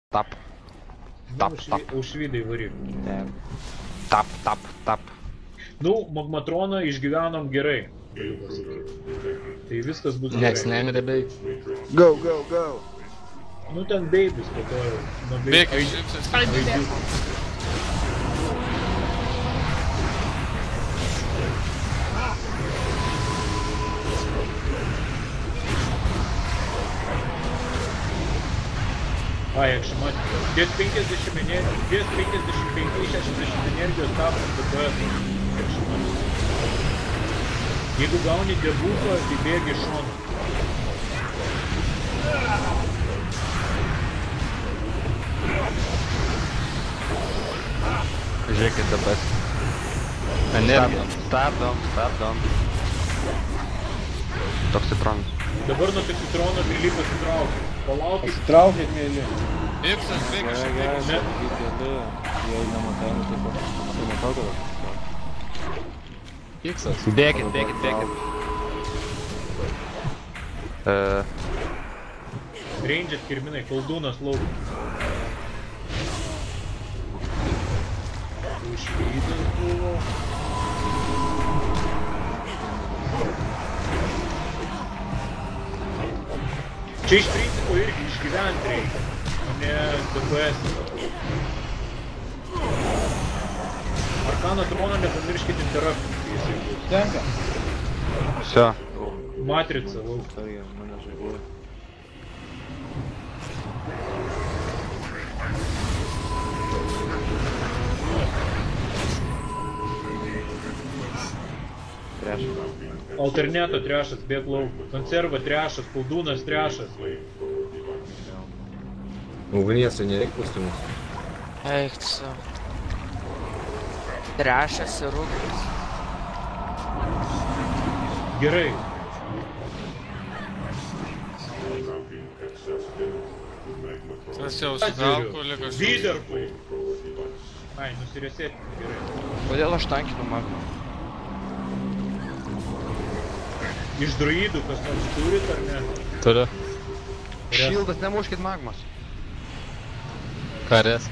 Tap. Tap, tap. Aušvidai varyk. Tap, tap, tap. Nu, Magmatroną išgyvenom gerai. Galiu pasakyti. Tai viskas bus gerai. Nieks nemirė. Go, go, go. Nu ten beibis po to jau. Bėk iš šipsės. Ai, aš matau. Ties 50 energijos, ties 55-60 energijos tapo DPS. Jeigu gauni debuffą, tai bėgi iš šono. Žiūrėkit dabar. Energija. Stabdom. Toksitronas. Dabar nuo toksitrono prilypo sitraukia. Palaukit. Traukit, mėly. Ipsas, bėk iš Gerai, šipsės. gerai, dėlė. Jei nematau, tai nematau tavo. Iksas. Bėkit. Ranged kirminai, koldūnas lauk. Užvydas buvo. Čia iš principo irgi išgyventi reikia, o ne DPS. Arkano troną nepamirškit interaktų, kai jisai bus. Tenka. Все. Matrica lauk. Istorija, mane žaibuoja. Trešas. Alterneto trešas, bėg lauk. Konserva trešas, koldūnas trešas. Ugnies nereik pustimus. Eik tu. Trešas ir ugnis. Gerai. Tas jau sutrauko, liko šipsės. Vyderpui. Ai, nusirėsėti. Gerai. Kodėl aš tankinu magmą? Iš druidų kas nors turit ar ne? Turiu. Šildas, nemuškit magmas. Karės.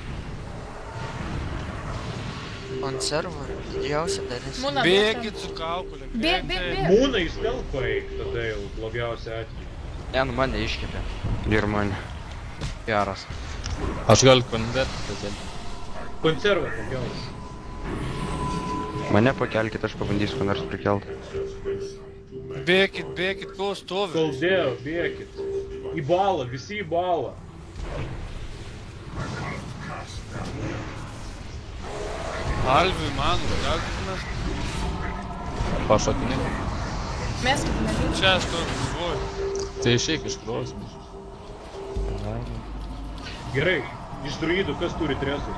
Konservų didžiausia dalis. Bėkit su kaukulė. Bėk. Mūnai į stelpą eik, tada jau blogiausia atveju. Ne, nu mane iškėpė. Ir mane. Geras. Aš galiu konverti. Konserva blogiausia. Mane pakelkit, aš pabandysiu ko nors prikelt. Bėkit, kol stovi. Koldėjo, bėkit. Į balą, visi į balą. Alviui, man, galbūt mes... Pašokinė. Mes kaip nežinau. Čia aš to galvoju. Tai išeik iš klausimų. Gerai, iš druidų kas turi tresus?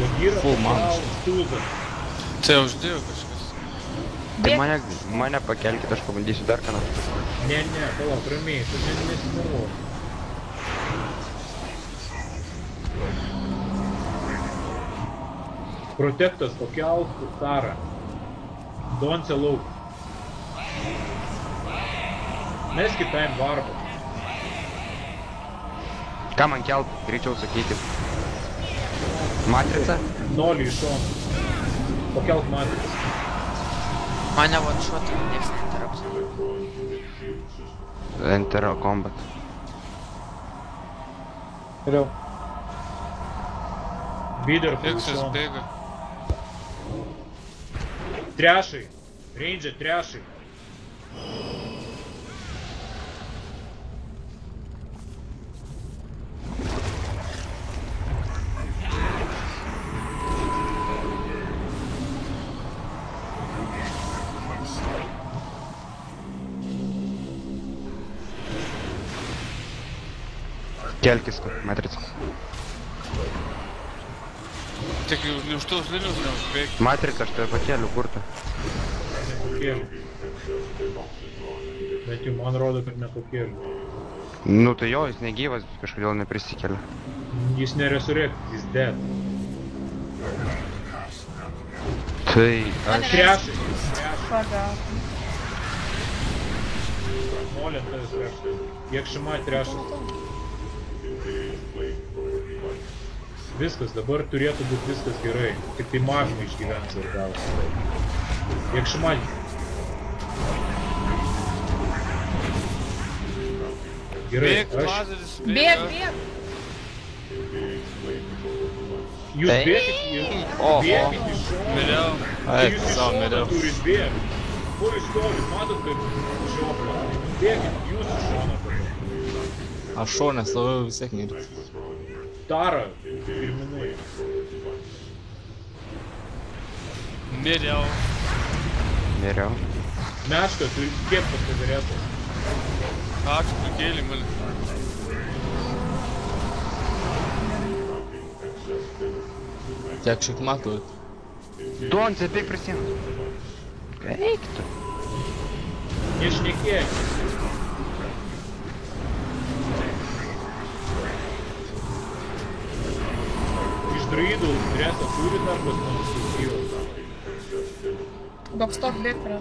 Kogira, Full man. Tūza. Čia uždėjo kažkas. Tai mane pakelkit, aš pabandysiu dar ką nors. Ne, palauk, ramiai, tu nesinervuok. Protektas pakelk Tarą. Donce lauk. Meskit time varpą. Ką man kelt? Greičiau sakykit. Matrica? 0 iš šono. Pakelk matricą. Mane one-shot'ą, nieks neinterapsi. Enter combat. Geriau. Bider Ipsas bėga. Trešai. Ranger trešai. Kelkis, matrica. Tik už tos linijos neužbėgti. Matrica, aš tave pakeliu, kur tu? Nepakėliu. Bet jau man rodo, kad nepakėliu. Nu tai jo, jis negyvas, kažkodėl neprisikelia. Jis neresurrect, jis dead. Tai aš... Trešai. Pagal. Molė tavęs trešas. Kiek šimai trešas. Viskas, dabar turėtų būti viskas gerai. Tik tai magma išgyvens ir gausi. Jek šimai. Gerai, Bėk, aš... lazeris, Bėg, bėg. Jūs bėgit į šoną. Miriau. Jūs į šoną turit bėgti. Kur jūs stovit, matot, kaip žiopla. Bėgit, jūs į šoną. Aš šonę stovėjau vis tiek mirti. Tara, pirminai. Miriau. Miriau. Meška, turi kiek pasidarėtas. Ačiū, prikėlį mane. Tiek šikmatų. Donce, bėg prie sienos. Eik tu. Nešnekėk. Iš druidų stresą turit ar kas nors susijusiu? Gobstok bėg prie.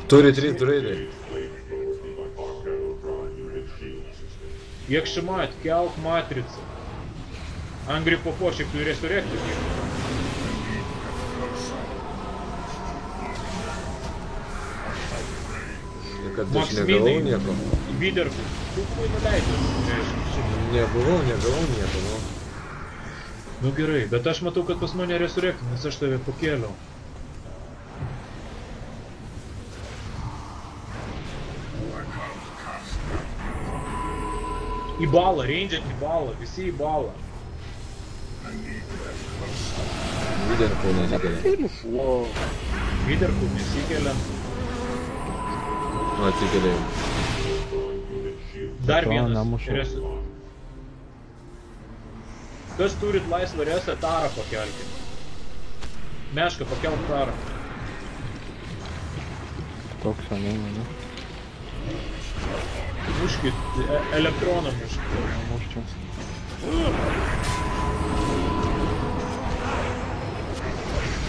Turi 3 druidai. Jek šimat, kelk matricą. Angry Popo, šiaip tu resurrekti. Kad aš negavau nieko. Viderku. Tu buvai nuleidęs, reiškia. Negavau nieko, nu. Nu gerai, bet aš matau, kad pas mane resurrekti, nes aš tave pakėliau. Į balą, rangeit į balą, visi į balą. Viderku nesikėlė. Viderku nesikėlėm. Nu, atsikėlėjau. Dar vienas Kas turit laisvą resą, Tarą pakelkit. Meška, pakelk Tarą. Toks senai, ne? Muškit, elektroną muškit. Muščiau.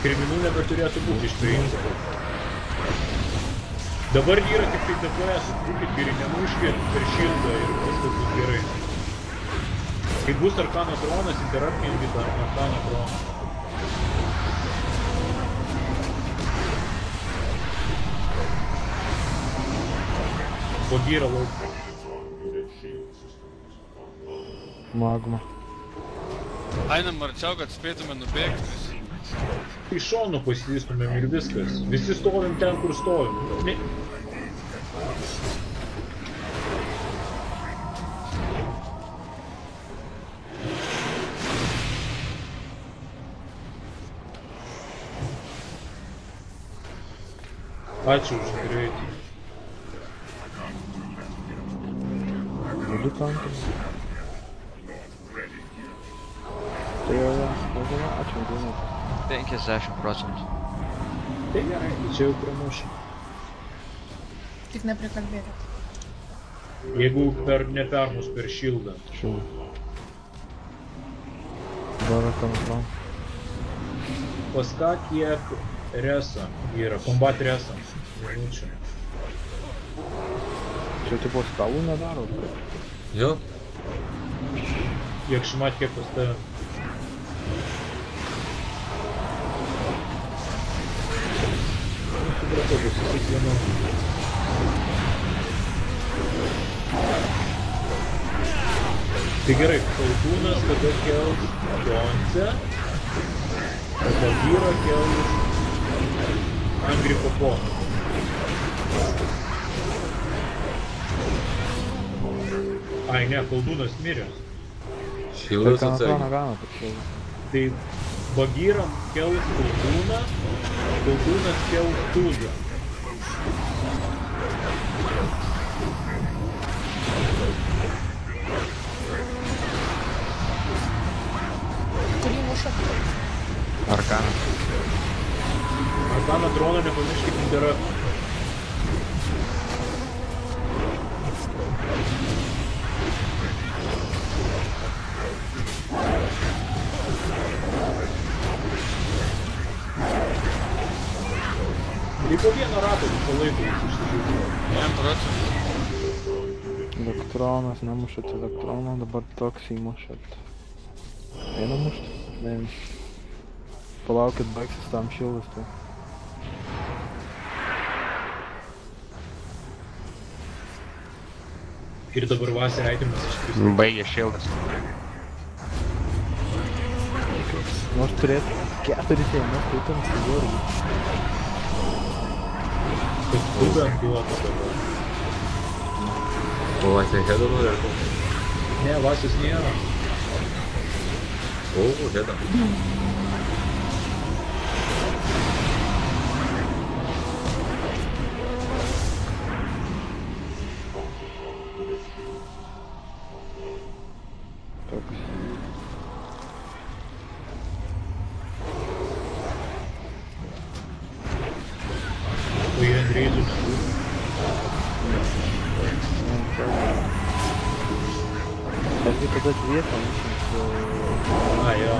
Kriminų nebeturėtų būti iš principo. Dabar yra tik tai DPS, būkit geri, nemuškit per šildą ir viskas bus gerai. Kai bus Arkano tronas, interaptinkit Arkano troną. Pagyra lauk. Magma. Einam arčiau, kad spėtume nubėgti. Iš šonų pasistumėm ir viskas. Visi stovim ten, kur stovim. Ne... Ačiū už greitį. Galiu tankas. Tai jau, ačiū, galiu. 50%. Tai gerai, čia jau pramušim. Tik neprikalbėkit. Jeigu nepermus per šildą. Šilų. Dabar kontrol. Pas ką kiek resa yra, kombat resa. Minučių. Čia tipo stalų nedaro? Jo? Kiek šimat, kiek pas tave. Supratau, bus įsiklėmiau. Tai gerai, Kaltūnas tada kels Donce, o Bagyra kels Angry Popo. Ai ne, Kaltūnas miręs. Šildas atsargiai. Gana, tik šildas. Tai Bagyram kels Kaltūną, Kaltūnas kels Tuzą. Kurį muša? Arkana. Arkano troną nepamirškit interapti. Tai po vieną ratą visą laiką jūs išsižiūrėjo. 1%. Elektronas, nemušat elektroną, dabar toks įmušat. Eina mušti. Ne. Palaukit, baigsis tam šildas tai. Ir dabar vasarą aitimas iškris. Baigė šildas. Nors turėtų 4 teimas, tai tam sugorgi. Kad kubę duotų dabar. O Vasė hedą nori ar ko? Ne, Vasios nėra. O, hedą. Toks. O jie Andrėjų nebūtų. Betgi tada dvietą su... A, jo.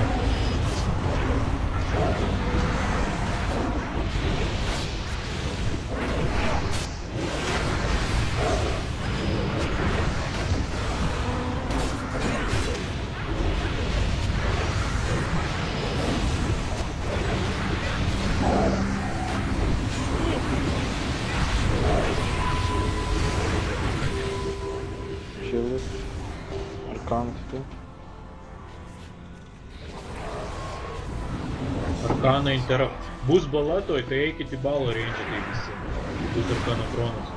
Šildas. Arkanas tai. Arkana intera... Bus bala toj, tai eikit į balo rangę, tai visi. Bus Arkana Kronas.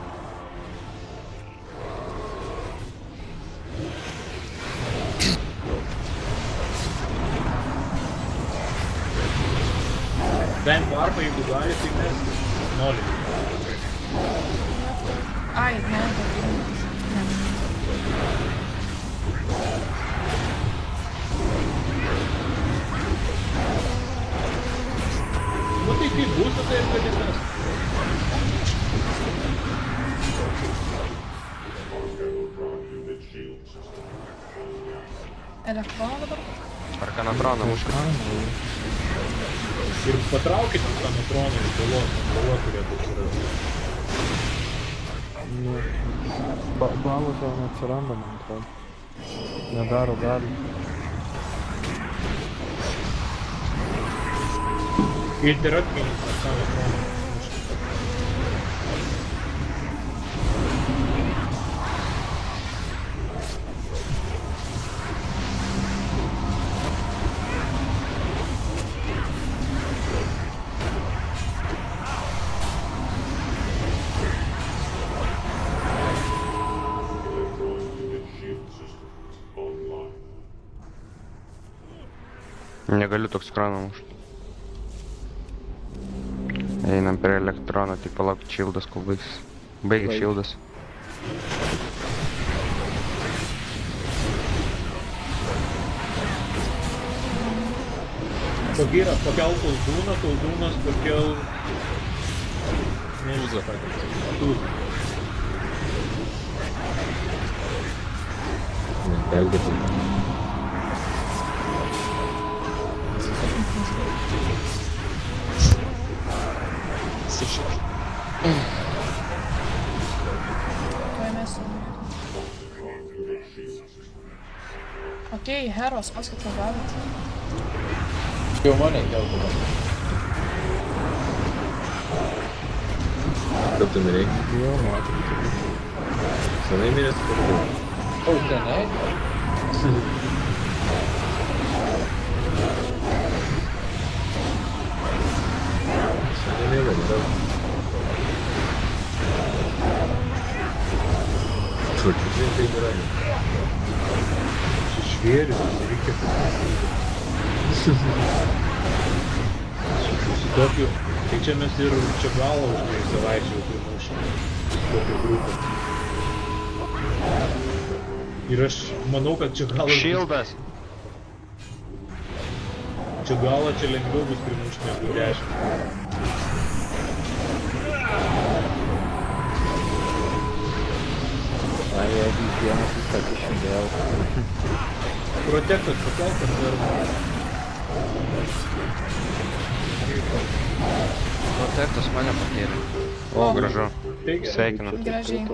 Daim varpą, jeigu gali, tai mes nori. Ai, ne, ne. Nu tai kaip bus, tai ir gali mes. Elektroną dabar? Ar kanatroną muška? Ir patraukit Arkana Kroną iš balos, bala turėtų atsirasti. Nu, balas jau neatsiranda, man atrodo. Nedaro gali. Interrupting Arkana Kroną. Negaliu toks kraną mušti. Einam prie elektrono, tai palauk šildas, kol baigsis. Baigė šildas. Pagyra, pakel koldūnas pakel... Tūzą. Tūzą. Pelgėtai. Tuoj mes su... Okei, Heros, paskut pagavot. Jau mane gelbėjo. Kaip tu mirei? Jau matau. Senai miręs kartu. O, senai? Senai mirė, nedaug. Turkiškai tai yra. Šešvėris, reikia su tokiu, tai čia mes ir čia galą už 2 savaičių jau turime už tokią grupę. Ir aš manau, kad čia galas... Šildas! Čia galą čia lengviau bus primušti negu 10. Ai, jeigu vienas viską išindėl. Protektas pakeltas dar... Protektas mane pakėlė. O, gražu. Tai gerai. Sveikinu. Gražiai.